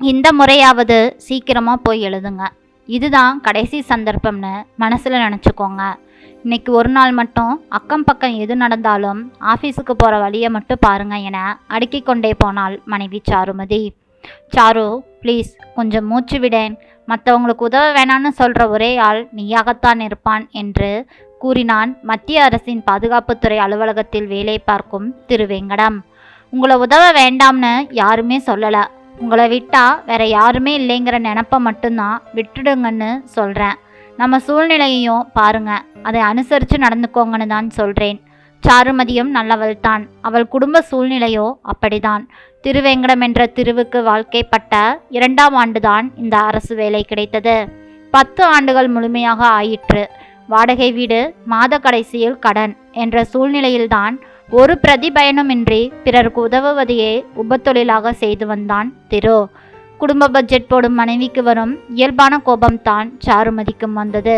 இந்த முறையாவது சீக்கிரமாக போய் எழுதுங்க. இதுதான் கடைசி சந்தர்ப்பம்னு மனசில் நினச்சிக்கோங்க. இன்னைக்கு ஒரு நாள் மட்டும் அக்கம் பக்கம் எது நடந்தாலும் ஆஃபீஸுக்கு போகிற வழியை மட்டும் பாருங்க என அடுக்கிக் கொண்டே போனாள் மனைவி சாருமதி. சாரு, ப்ளீஸ் கொஞ்சம் மூச்சு விடேன். மற்றவங்களுக்கு உதவ வேணான்னு சொல்கிற ஒரே ஆள் நீயாகத்தான் இருப்பான் என்று கூறினான் மத்திய அரசின் பாதுகாப்புத்துறை அலுவலகத்தில் வேலை பார்க்கும் திரு வெங்கடம். உங்களை உதவ வேண்டாம்னு யாருமே சொல்லலை. உங்களை விட்டா வேற யாருமே இல்லைங்கிற நினப்பை மட்டும்தான் விட்டுடுங்கன்னு சொல்கிறேன். நம்ம சூழ்நிலையையும் பாருங்க, அதை அனுசரித்து நடந்துக்கோங்கன்னு தான் சொல்கிறேன். சாருமதியும் நல்லவள் தான். அவள் குடும்ப சூழ்நிலையோ அப்படிதான். திருவேங்கடம் என்ற திருவுக்கு வாழ்க்கைப்பட்ட 2ஆம் ஆண்டுதான் இந்த அரசு வேலை கிடைத்தது. 10 ஆண்டுகள் முழுமையாக ஆயிற்று. வாடகை வீடு, மாத கடைசியில் கடன் என்ற சூழ்நிலையில்தான் ஒரு பிரதிபயனுமின்றி பிறருக்கு உதவுவதையே உபத்தொழிலாக செய்து வந்தான் திரு. குடும்ப பட்ஜெட் போடும் மனைவிக்கு வரும் இயல்பான கோபம்தான் சாருமதிக்கும் வந்தது.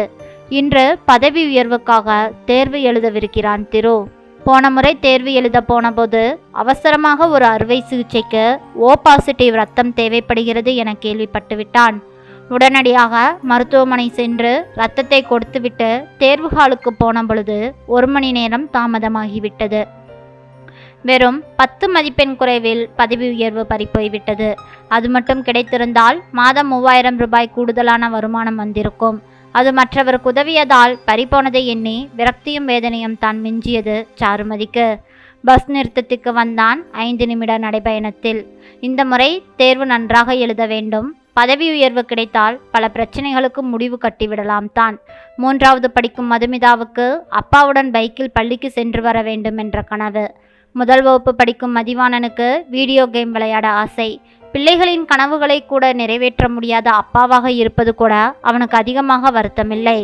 இன்று பதவி உயர்வுக்காக தேர்வு எழுதவிருக்கிறான் திரு. போன முறை தேர்வு எழுத போனபோது அவசரமாக ஒரு அறுவை சிகிச்சைக்கு O+ ரத்தம் தேவைப்படுகிறது என கேள்விப்பட்டு விட்டான். உடனடியாக மருத்துவமனை சென்று இரத்தத்தை கொடுத்துவிட்டு தேர்வு ஹாலுக்கு போன பொழுது 1 மணி நேரம் தாமதமாகிவிட்டது. வெறும் 10 மதிப்பெண் குறைவில் பதவி உயர்வு பறிப்போய்விட்டது. அது மட்டும் கிடைத்திருந்தால் மாதம் 3000 ரூபாய் கூடுதலான வருமானம் வந்திருக்கும். அது மற்றவருக்கு உதவியதால் பறிப்போனதை எண்ணி விரக்தியும் வேதனையும் தான் மிஞ்சியது சாருமதிக்கு. பஸ் நிறுத்தத்துக்கு வந்தான் 5 நிமிட நடைபயணத்தில். இந்த முறை தேர்வு நன்றாக எழுத வேண்டும். பதவி உயர்வு கிடைத்தால் பல பிரச்சனைகளுக்கு முடிவு கட்டிவிடலாம் தான். 3வது படிக்கும் மதுமிதாவுக்கு அப்பாவுடன் பைக்கில் பள்ளிக்கு சென்று வர வேண்டும் என்ற கனவு. முதல் வகுப்பு படிக்கும் மதிவாணனுக்கு வீடியோ கேம் விளையாட ஆசை. பிள்ளைகளின் கனவுகளை கூட நிறைவேற்ற முடியாத அப்பாவாக இருப்பது கூட அவனுக்கு அதிகமாக வருத்தமில்லை.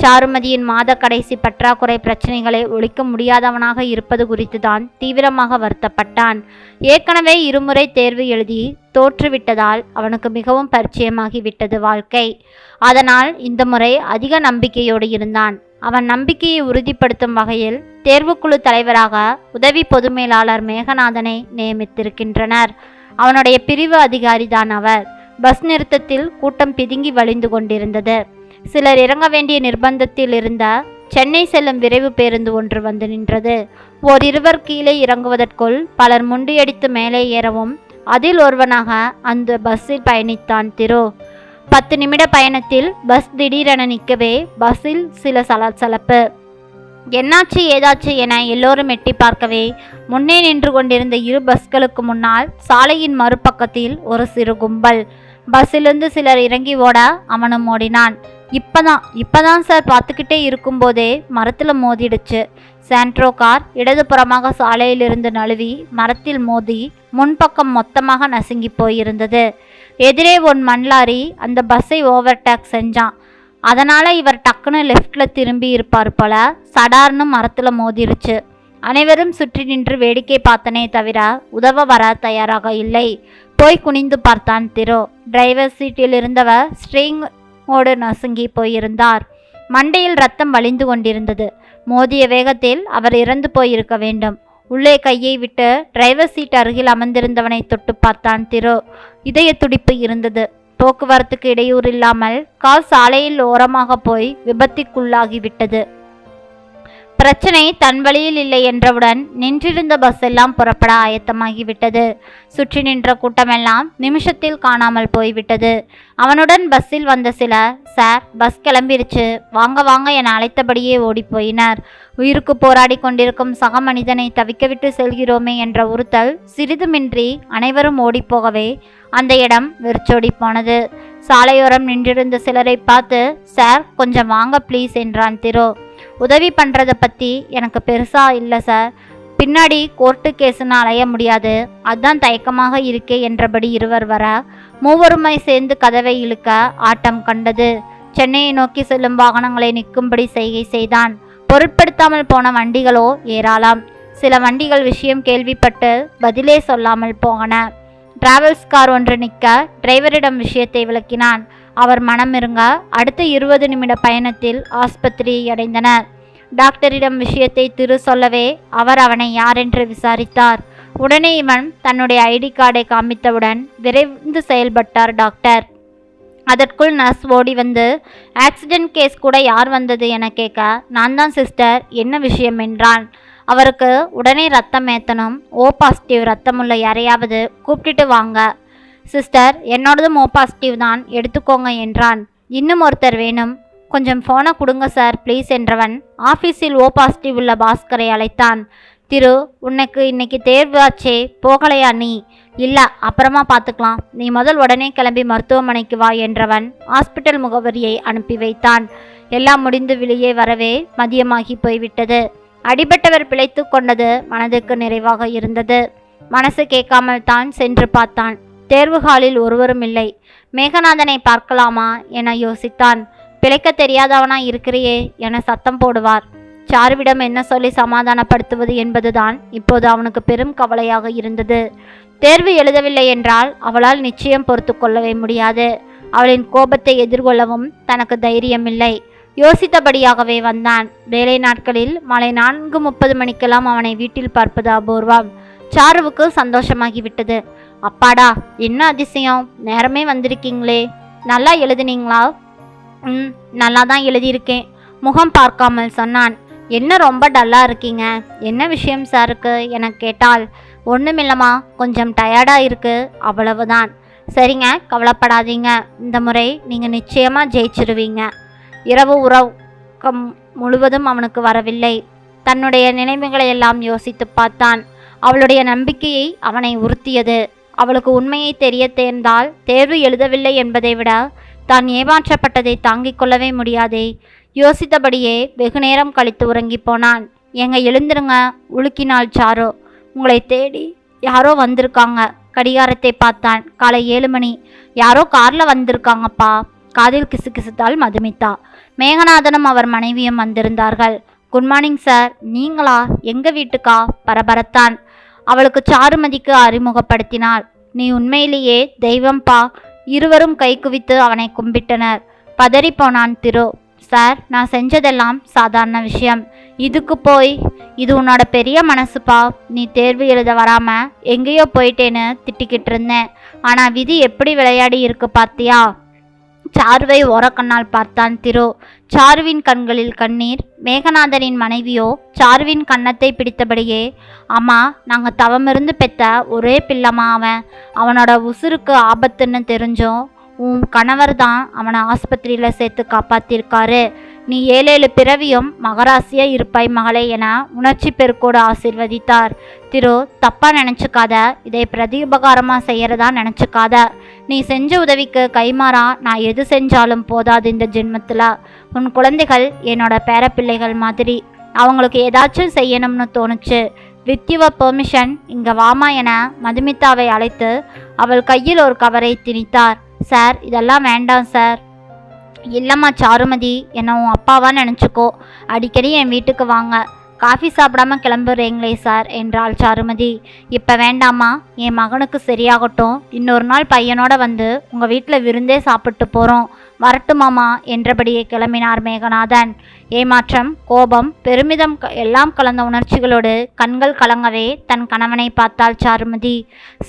சாருமதியின் மாத கடைசி பற்றாக்குறை பிரச்சனைகளை ஒழிக்க முடியாதவனாக இருப்பது குறித்து தான் தீவிரமாக வருத்தப்பட்டான். ஏற்கனவே 2 முறை தேர்வு எழுதி தோற்றுவிட்டதால் அவனுக்கு மிகவும் பரிச்சயமாகிவிட்டது வாழ்க்கை. அதனால் இந்த முறை அதிக நம்பிக்கையோடு இருந்தான். அவன் நம்பிக்கையை உறுதிப்படுத்தும் வகையில் தேர்வுக்குழு தலைவராக உதவி பொது மேலாளர் மேகநாதனை நியமித்திருக்கின்றனர். அவனுடைய பிரிவு அதிகாரிதான் அவர். பஸ் நிறுத்தத்தில் கூட்டம் பிதுங்கி வழிந்து கொண்டிருந்தது. சிலர் இறங்க வேண்டிய நிர்பந்தத்தில் இருந்த சென்னை செல்லும் விரைவு பேருந்து ஒன்று வந்து நின்றது. ஓரிருவர் கீழே இறங்குவதற்குள் பலர் முண்டியடித்து மேலே ஏறவும் அதில் ஒருவனாக அந்த பஸ்ஸில் பயணித்தான் திரு. 10 நிமிட பயணத்தில் பஸ் திடீரென நிற்கவே பஸ்ஸில் சில சலசலப்பு. என்னாச்சு ஏதாச்சு என எல்லோரும் எட்டி பார்க்கவே முன்னே நின்று கொண்டிருந்த 2 பஸ்களுக்கு முன்னால் சாலையின் மறுபக்கத்தில் ஒரு சிறு கும்பல். பஸ்ஸிலிருந்து சிலர் இறங்கி ஓட அவனும் ஓடினான். இப்பதான் சார் பார்த்துக்கிட்டே இருக்கும்போதே மரத்தில் மோதிடுச்சு. சாண்ட்ரோ கார் இடதுபுறமாக சாலையிலிருந்து நழுவி மரத்தில் மோதி முன்பக்கம் மொத்தமாக நசுங்கி போயிருந்தது. எதிரே ஒரு மண்லாரி அந்த பஸ்ஸை ஓவர்டேக் செஞ்சான். அதனால் இவர் டக்குன்னு லெஃப்டில் திரும்பி இருப்பார் போல. சடார்னு மரத்தில் மோதிருச்சு. அனைவரும் சுற்றி நின்று வேடிக்கை பார்த்தனே தவிர உதவ வர தயாராக இல்லை. போய் குனிந்து பார்த்தான் திரு. டிரைவர் சீட்டில் இருந்தவர் ஸ்ட்ரிங்கோடு நசுங்கி போயிருந்தார். மண்டையில் ரத்தம் வழிந்து கொண்டிருந்தது. மோதிய வேகத்தில் அவர் இறந்து போயிருக்க வேண்டும். உள்ளே கையை விட்டு டிரைவர் சீட் அருகில் அமர்ந்திருந்தவனை தொட்டு பார்த்தான் திரு. இதய துடிப்பு இருந்தது. போக்குவரத்துக்கு இடையூறு இல்லாமல் கார் சாலையில் ஓரமாக போய் விபத்திற்குள்ளாகிவிட்டது. பிரச்சனை தன் வழியில் இல்லை என்றவுடன் நின்றிருந்த பஸ் எல்லாம் புறப்பட ஆயத்தமாகிவிட்டது. சுற்றி நின்ற கூட்டமெல்லாம் நிமிஷத்தில் காணாமல் போய்விட்டது. அவனுடன் பஸ்ஸில் வந்த சிலர், சார் பஸ் கிளம்பிருச்சு, வாங்க வாங்க என அழைத்தபடியே ஓடிப்போயினர். உயிருக்கு போராடி கொண்டிருக்கும் சக மனிதனை தவிக்கவிட்டு செல்கிறோமே என்ற உறுத்தல் சிறிதுமின்றி அனைவரும் ஓடிப்போகவே அந்த இடம் வெறிச்சோடி போனது. சாலையோரம் நின்றிருந்த சிலரை பார்த்து, சார் கொஞ்சம் வாங்க ப்ளீஸ் என்றான் திரு. உதவி பண்ணுறதை பற்றி எனக்கு பெருசாக இல்லை சார். பின்னாடி கோர்ட்டு கேஸுன்னு அலைய முடியாது, அதுதான் தயக்கமாக இருக்கே என்றபடி இருவர் வர மூவருமை சேர்ந்து கதவை இழுக்க ஆட்டம் கண்டது. சென்னையை நோக்கி செல்லும் வாகனங்களை நிற்கும்படி செய்கை செய்தான். பொருட்படுத்தாமல் போன வண்டிகளோ ஏராளம். சில வண்டிகள் விஷயம் கேள்விப்பட்டு பதிலே சொல்லாமல் போகன. டிராவல்ஸ் கார் ஒன்று நிற்க டிரைவரிடம் விஷயத்தை விளக்கினான். அவர் மனம் இருங்க அடுத்த 20 நிமிட பயணத்தில் ஆஸ்பத்திரியை அடைந்தனர். டாக்டரிடம் விஷயத்தை திரு சொல்லவே அவர் அவனை யாரென்று விசாரித்தார். உடனே இவன் தன்னுடைய ஐடி கார்டை காமித்தவுடன் விரைந்து செயல்பட்டார் டாக்டர். அதற்குள் நர்ஸ் ஓடி வந்து, ஆக்சிடென்ட் கேஸ் கூட யார் வந்தது என கேட்க, நான் தான் சிஸ்டர், என்ன விஷயம் என்றான். அவருக்கு உடனே ரத்தம் ஏற்றணும், ஓ பாசிட்டிவ் ரத்தமுள்ள யாரையாவது கூப்பிட்டுட்டு வாங்க. சிஸ்டர், என்னோடதும் ஓ பாசிட்டிவ் தான், எடுத்துக்கோங்க என்றான். இன்னும் ஒருத்தர் வேணும், கொஞ்சம் ஃபோனை கொடுங்க சார் ப்ளீஸ் என்றவன் ஆஃபீஸில் ஓ பாசிட்டிவ் உள்ள பாஸ்கரை அழைத்தான். திரு, உனக்கு இன்னைக்கு தேர்வு ஆச்சே, போகலையா நீ? இல்லை, அப்புறமா பார்த்துக்கலாம், நீ முதல் உடனே கிளம்பி மருத்துவமனைக்கு வா என்றவன் ஹாஸ்பிட்டல் முகவரியை அனுப்பி வைத்தான். எல்லாம் முடிந்து வெளியே வரவே மதியமாகி போய்விட்டது. அடிபட்டவர் பிழைத்து கொண்டது மனதுக்கு நிறைவாக இருந்தது. மனசு கேட்காமல் தான் சென்று பார்த்தான். தேர்வு ஹாலில் ஒருவரும் இல்லை. மேகநாதனை பார்க்கலாமா என யோசித்தான். பிழைக்க தெரியாதவனா இருக்கிறியே என சத்தம் போடுவார். சாருவிடம் என்ன சொல்லி சமாதானப்படுத்துவது என்பதுதான் இப்போது அவனுக்கு பெரும் கவலையாக இருந்தது. தேர்வு எழுதவில்லை என்றால் அவளால் நிச்சயம் பொறுத்து கொள்ளவே முடியாது. அவளின் கோபத்தை எதிர்கொள்ளவும் தனக்கு தைரியமில்லை. யோசித்தபடியாகவே வந்தான். வேலை நாட்களில் மாலை 4:30 மணிக்கெல்லாம் அவனை வீட்டில் பார்ப்பது அபூர்வம். சாருவுக்கு சந்தோஷமாகிவிட்டது. அப்பாடா, என்ன அதிசயம், நேரமே வந்திருக்கீங்களே, நல்லா எழுதுனீங்களா? நல்லா தான் எழுதியிருக்கேன், முகம் பார்க்காமல் சொன்னான். என்ன ரொம்ப டல்லாக இருக்கீங்க, என்ன விஷயம் சாருக்கு என கேட்டால், ஒன்றுமில்லம்மா, கொஞ்சம் டயர்டாக இருக்குது, அவ்வளவுதான். சரிங்க, கவலைப்படாதீங்க, இந்த முறை நீங்கள் நிச்சயமாக ஜெயிச்சிருவீங்க. இரவு உறக்கம் முழுவதும் அவனுக்கு வரவில்லை. தன்னுடைய நினைவுகளை எல்லாம் யோசித்து பார்த்தான். அவளுடைய நம்பிக்கையை அவனை உறுத்தியது. அவளுக்கு உண்மையை தெரிய தேர்ந்தால் தேர்வு எழுதவில்லை என்பதை விட தான் ஏமாற்றப்பட்டதை தாங்கிக் கொள்ளவே முடியாதே. யோசித்தபடியே வெகு நேரம் கழித்து உறங்கி போனான். எங்க எழுந்துருங்க, உலுக்கினாள் சாரு. உங்களை தேடி யாரோ வந்திருக்காங்க. கடிகாரத்தை பார்த்தான். காலை 7 மணி. யாரோ காரில் வந்திருக்காங்கப்பா. காதில் கிசுகிசுத்தாள் மதுமிதா. மேகநாதனும் அவர் மனைவியும் வந்திருந்தார்கள். Good morning sir. நீங்களா? எங்க வீட்டுக்கா? பரபரத்தான். அவளுக்கு சாருமதிக்கு அறிமுகப்படுத்தினாள். நீ உண்மையிலேயே தெய்வம்பா. இருவரும் கை குவித்து அவனை கும்பிட்டனர். பதறிப்போனான் திரு. சார், நான் செஞ்சதெல்லாம் சாதாரண விஷயம். இதுக்கு போய், இது உன்னோட பெரிய மனசுப்பா. நீ தேர்வு எழுத வராம எங்கேயோ போயிட்டேன்னு திட்டிக்கிட்டு இருந்தேன். ஆனால் விதி எப்படி விளையாடி இருக்கு பார்த்தியா? சாருவை ஓரக்கண்ணால் பார்த்தான் திரு. சாருவின் கண்களில் கண்ணீர். மேகநாதனின் மனைவியோ சாருவின் கன்னத்தை பிடித்தபடியே, அம்மா, நாங்கள் தவமிருந்து பெற்ற ஒரே பிள்ளைமா அவன். அவனோட உசுருக்கு ஆபத்துன்னு தெரிஞ்சோம் உன் கணவர் தான் அவனை ஆஸ்பத்திரியில் சேர்த்து காப்பாற்றிருக்காரு. நீ 7 பிறவியும் மகராசியாக இருப்பாய் மகளே என உணர்ச்சி பெருக்கோடு ஆசீர்வதித்தார். திரு, தப்பாக நினச்சிக்காத, இதை பிரதிபகாரமாக செய்கிறதா நினச்சிக்காத. நீ செஞ்ச உதவிக்கு கைமாறா நான் எது செஞ்சாலும் போதாது இந்த ஜென்மத்தில். உன் குழந்தைகள் என்னோட பேரப்பிள்ளைகள் மாதிரி. அவங்களுக்கு ஏதாச்சும் செய்யணும்னு தோணுச்சு. வித் யுவர் பெர்மிஷன் இங்கே வாமா என மதுமிதாவை அழைத்து அவள் கையில் ஒரு கவரை திணித்தார். சார், இதெல்லாம் வேண்டாம் சார். இல்லைம்மா சாருமதி, என்ன உன் அப்பாவா நினச்சிக்கோ. அடிக்கடி என் வீட்டுக்கு வாங்க. காஃபி சாப்பிடாம கிளம்புறீங்களே சார் என்றாள் சாருமதி. இப்போ வேண்டாமா, என் மகனுக்கு சரியாகட்டும். இன்னொரு நாள் பையனோட வந்து உங்கள் வீட்டில் விருந்தே சாப்பிட்டு போகிறோம். வரட்டுமாமா என்றபடியே கிளம்பினார் மேகநாதன். ஏமாற்றம், கோபம், பெருமிதம் எல்லாம் கலந்த உணர்ச்சிகளோடு கண்கள் கலங்கவே தன் கணவனை பார்த்தாள் சாருமதி.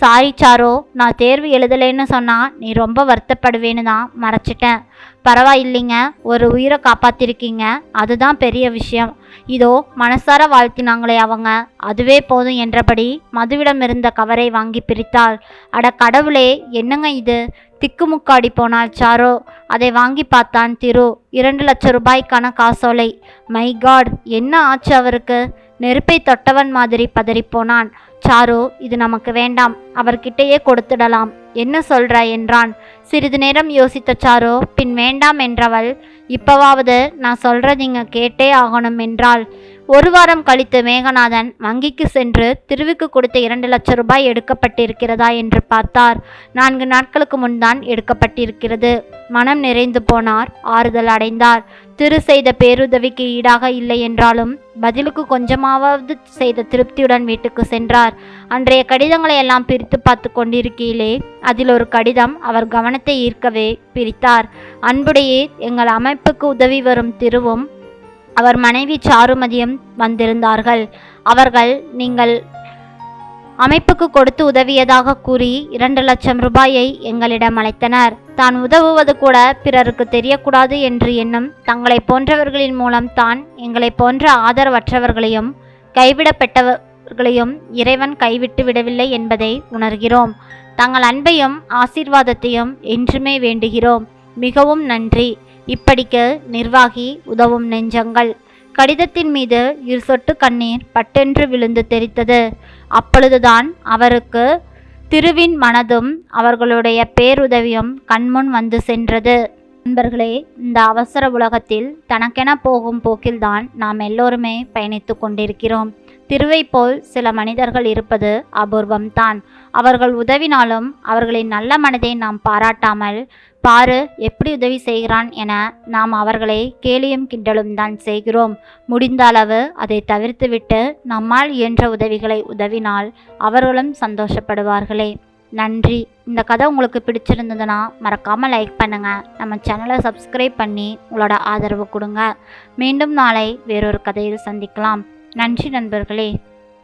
சாரி சாரோ, நான் தேர்வு எழுதலைன்னு சொன்னால் நீ ரொம்ப வருத்தப்படுவேன்னு தான் மறைச்சிட்டேன். பரவாயில்லைங்க, ஒரு உயிரை காப்பாற்றிருக்கீங்க, அதுதான் பெரிய விஷயம். இதோ மனசார வாழ்த்தினாங்களே அவங்க, அதுவே போதும் என்றபடி மதுவிடம் இருந்த கவரை வாங்கி பிரித்தாள். அட கடவுளே, என்னங்க இது? திக்குமுக்காடி போனாள் சாரு. அதை வாங்கி பார்த்தான் திரு. 2 லட்சம் ரூபாய்க்கான காசோலை. மை காட், என்ன ஆச்சு அவருக்கு? நெருப்பை தொட்டவன் மாதிரி பதறிப்போனான். சாரு, இது நமக்கு வேண்டாம், அவர்கிட்டயே கொடுத்துடலாம். என்ன சொல்ற என்றான். சிறிது நேரம் யோசித்த சாரு பின் வேண்டாம் என்றவள், இப்பவாவது நான் சொல்றதிங்க கேட்டே ஆகணும் என்றாள். 1 வாரம் கழித்து மேகநாதன் வங்கிக்கு சென்று திருவுக்கு கொடுத்த 2 லட்சம் ரூபாய் எடுக்கப்பட்டிருக்கிறதா என்று பார்த்தார். 4 நாட்களுக்கு முன்தான் எடுக்கப்பட்டிருக்கிறது. மனம் நிறைந்து போனார், ஆறுதல் அடைந்தார். திரு செய்த பேருதவிக்கு ஈடாக இல்லை என்றாலும் பதிலுக்கு கொஞ்சமாவது செய்த திருப்தியுடன் வீட்டுக்கு சென்றார். அன்றைய கடிதங்களை எல்லாம் பிரித்து பார்த்து கொண்டிருக்கையிலே அதில் ஒரு கடிதம் அவர் கவனத்தை ஈர்க்கவே பிரித்தார். அன்புடையே, எங்கள் அமைப்புக்கு உதவி வரும் திருவும் அவர் மனைவி சாருமதியும் வந்திருந்தார்கள். அவர்கள் நீங்கள் அமைப்புக்கு கொடுத்து உதவியதாக கூறி 2 லட்சம் ரூபாயை எங்களிடம் அளித்தனர். தான் உதவுவது கூட பிறருக்கு தெரியக்கூடாது என்று எண்ணும் தங்களை போன்றவர்களின் மூலம் தான் எங்களை போன்ற ஆதரவற்றவர்களையும் கைவிடப்பட்டவர்களையும் இறைவன் கைவிட்டு விடவில்லை என்பதை உணர்கிறோம். தங்கள் அன்பையும் ஆசீர்வாதத்தையும் என்றுமே வேண்டுகிறோம். மிகவும் நன்றி. இப்படிக்கு நிர்வாகி உதவும் நெஞ்சங்கள். கடிதத்தின் மீது 2 சொட்டு கண்ணீர் பட்டென்று விழுந்து தெரித்தது. அப்பொழுதுதான் அவருக்கு திருவின் மனதும் அவர்களுடைய பேருதவியும் கண்முன் வந்து சென்றது. நண்பர்களே, இந்த அவசர உலகத்தில் தனக்கென போகும் போக்கில்தான் நாம் எல்லோருமே பயணித்து கொண்டிருக்கிறோம். திருவை போல் சில மனிதர்கள் இருப்பது அபூர்வம்தான். அவர்கள் உதவினாலும் அவர்களின் நல்ல மனதை நாம் பாராட்டாமல், பாரு எப்படி உதவி செய்கிறான் என நாம் அவர்களை கேலியும் கிண்டலும் தான் செய்கிறோம். முடிந்த அளவு அதை தவிர்த்துவிட்டு நம்மால் இயன்ற உதவிகளை உதவினால் அவர்களும் சந்தோஷப்படுவார்களே. நன்றி. இந்த கதை உங்களுக்கு பிடிச்சிருந்ததுன்னா மறக்காமல் லைக் பண்ணுங்கள். நம்ம சேனலை சப்ஸ்கிரைப் பண்ணி உங்களோட ஆதரவு கொடுங்க. மீண்டும் நாளை வேறொரு கதையில் சந்திக்கலாம். நன்றி நண்பர்களே.